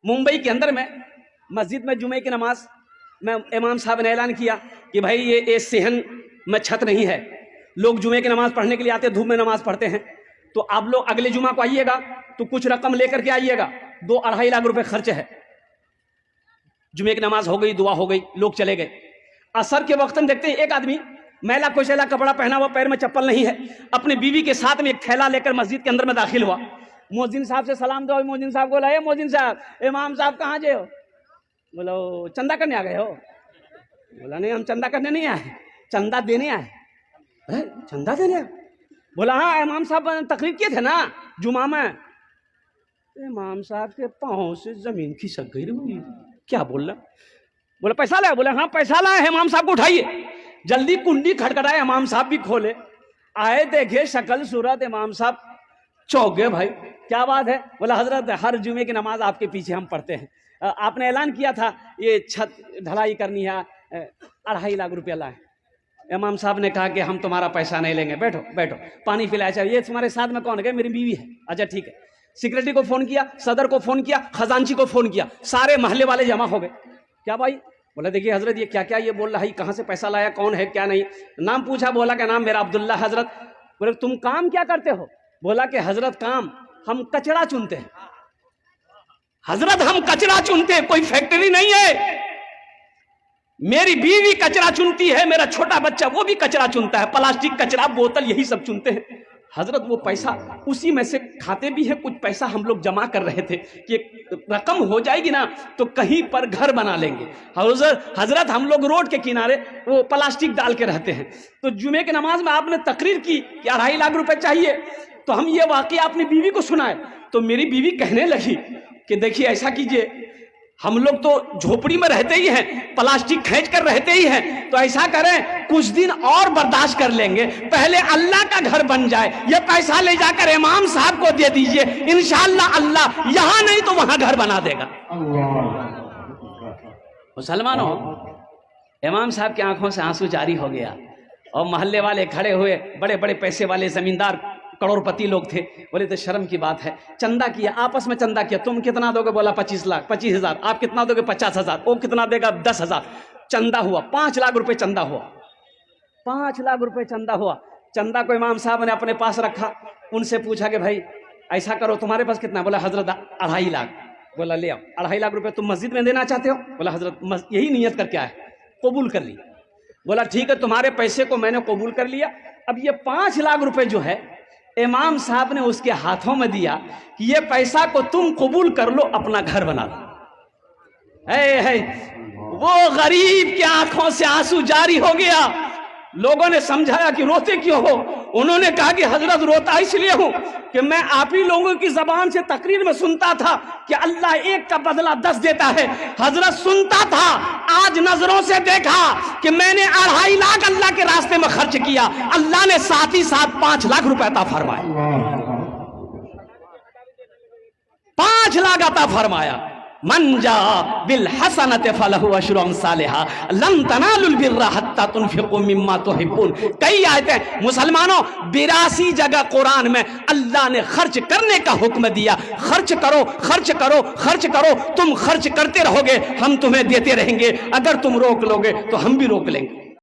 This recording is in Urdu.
ممبئی کے اندر میں مسجد میں جمعے کی نماز میں امام صاحب نے اعلان کیا کہ بھائی یہ صحن میں چھت نہیں ہے، لوگ جمعے کی نماز پڑھنے کے لیے آتے ہیں، دھوپ میں نماز پڑھتے ہیں، تو آپ لوگ اگلے جمعہ کو آئیے گا تو کچھ رقم لے کر کے آئیے گا، 2-2.5 لاکھ روپے خرچ ہے۔ جمعے کی نماز ہو گئی، دعا ہو گئی، لوگ چلے گئے۔ عصر کے وقت دیکھتے ہیں ایک آدمی میلا کوشیلا کپڑا پہنا ہوا، پیر میں چپل نہیں ہے، اپنی بیوی کے ساتھ میں ایک تھیلا لے کر مسجد کے اندر میں داخل ہوا۔ مؤذن صاحب سے سلام دو، مؤذن صاحب بولا، اے مؤذن صاحب، امام صاحب کہاں جے ہو؟ بولا چندہ کرنے آ گئے ہو؟ بولا نہیں، ہم چندہ کرنے نہیں آئے، چندہ دینے آئے۔ چندہ دینے آئے؟ بولا ہاں، امام صاحب تقریر کیے تھے نا جمعہ میں۔ امام صاحب کے پاؤں سے زمین کھسک گئی ہوئی، کیا بول رہا؟ بولا پیسہ لائے؟ بولا ہاں پیسہ لائے، امام صاحب کو اٹھائیے۔ جلدی کنڈی کھٹکھٹائے، امام صاحب بھی کھولے، آئے دیکھے شکل صورت، امام صاحب چوک گئے۔ بھائی کیا بات ہے؟ بولا حضرت ہر جمعے کی نماز آپ کے پیچھے ہم پڑھتے ہیں، آپ نے اعلان کیا تھا یہ چھت ڈھلائی کرنی ہے، 2.5 لاکھ روپیہ لائے۔ امام صاحب نے کہا کہ ہم تمہارا پیسہ نہیں لیں گے، بیٹھو بیٹھو، پانی پلایا چاہیے۔ یہ تمہارے ساتھ میں کون ہے؟ میری بیوی ہے۔ اچھا ٹھیک ہے۔ سیکرٹری کو فون کیا، صدر کو فون کیا، خزانچی کو فون کیا، سارے محلے والے جمع ہو گئے۔ کیا بھائی؟ بولا دیکھیے حضرت یہ کیا کیا یہ بول رہا ہے، کہاں سے پیسہ لایا، کون ہے کیا نہیں، نام پوچھا، بولا کہ نام میرا عبداللہ حضرت۔ بولے تم کام کیا کرتے ہو؟ بولا کہ حضرت کام ہم کچڑا چنتے ہیں، حضرت ہم کچڑا چنتے ہیں، کوئی فیکٹری نہیں ہے، میری بیوی کچرا چنتی ہے، میرا چھوٹا بچہ وہ بھی کچرا چنتا ہے، پلاسٹک کچرا بوتل یہی سب چنتے ہیں۔ حضرت وہ پیسہ اسی میں سے کھاتے بھی ہیں، کچھ پیسہ ہم لوگ جمع کر رہے تھے کہ رقم ہو جائے گی نا تو کہیں پر گھر بنا لیں گے۔ حضرت ہم لوگ روڈ کے کنارے وہ پلاسٹک ڈال کے رہتے ہیں، تو جمعے کی نماز میں آپ نے تقریر کی کہ 2.5 لاکھ روپے چاہیے، تو ہم یہ واقعہ اپنی بیوی کو سنائے، تو میری بیوی کہنے لگی کہ دیکھیے ایسا کیجئے، ہم لوگ تو جھوپڑی میں رہتے ہی ہیں، پلاسٹک کھینچ کر رہتے ہی ہیں، تو ایسا کریں کچھ دن اور برداشت کر لیں گے، پہلے اللہ کا گھر بن جائے، یہ پیسہ لے جا کر امام صاحب کو دے دیجئے، انشاءاللہ اللہ یہاں نہیں تو وہاں گھر بنا دے گا۔ مسلمانوں، امام صاحب کی آنکھوں سے آنسو جاری ہو گیا، اور محلے والے کھڑے ہوئے، بڑے بڑے پیسے والے زمیندار کروڑپتی لوگ تھے، بولے تو شرم کی بات ہے، چندہ کیا، آپس میں چندہ کیا، تم کتنا دو گے؟ بولا 25,000، آپ کتنا دو گے؟ 50,000، وہ کتنا دے گا؟ 10,000، چندہ ہوا 5 لاکھ روپے چندہ ہوا، 5 لاکھ روپے چندہ ہوا۔ چندہ کو امام صاحب نے اپنے پاس رکھا، ان سے پوچھا کہ بھائی ایسا کرو تمہارے پاس کتنا؟ بولا حضرت 2.5 لاکھ۔ بولا لے آؤ، 2.5 لاکھ روپے تم مسجد میں دینا چاہتے ہو؟ بولا حضرت یہی نیت کر کے آئے، قبول کر لی۔ بولا ٹھیک ہے، تمہارے پیسے کو میں نے قبول کر لیا، اب یہ 5 لاکھ روپے جو ہے امام صاحب نے اس کے ہاتھوں میں دیا کہ یہ پیسہ کو تم قبول کر لو، اپنا گھر بنا لو۔ وہ غریب کی آنکھوں سے آنسو جاری ہو گیا۔ لوگوں نے سمجھایا کہ روتے کیوں ہو؟ انہوں نے کہا کہ حضرت روتا اس لیے ہوں کہ میں آپ ہی لوگوں کی زبان سے تقریر میں سنتا تھا کہ اللہ 1 کا بدلہ 10 دیتا ہے، حضرت سنتا تھا، آج نظروں سے دیکھا کہ میں نے 2.5 لاکھ اللہ کے راستے میں خرچ کیا، اللہ نے ساتھ ہی ساتھ 5 لاکھ روپے عطا فرمائے، 5 لاکھ عطا فرمایا۔ من جاء بالحسنۃ فلہ عشر امثالھا لن تنالوا البر حتى تنفقوا مما تحبون۔ کئی آیتیں مسلمانوں 82 جگہ قرآن میں اللہ نے خرچ کرنے کا حکم دیا، خرچ کرو خرچ کرو خرچ کرو، تم خرچ کرتے رہو گے ہم تمہیں دیتے رہیں گے، اگر تم روک لو گے تو ہم بھی روک لیں گے۔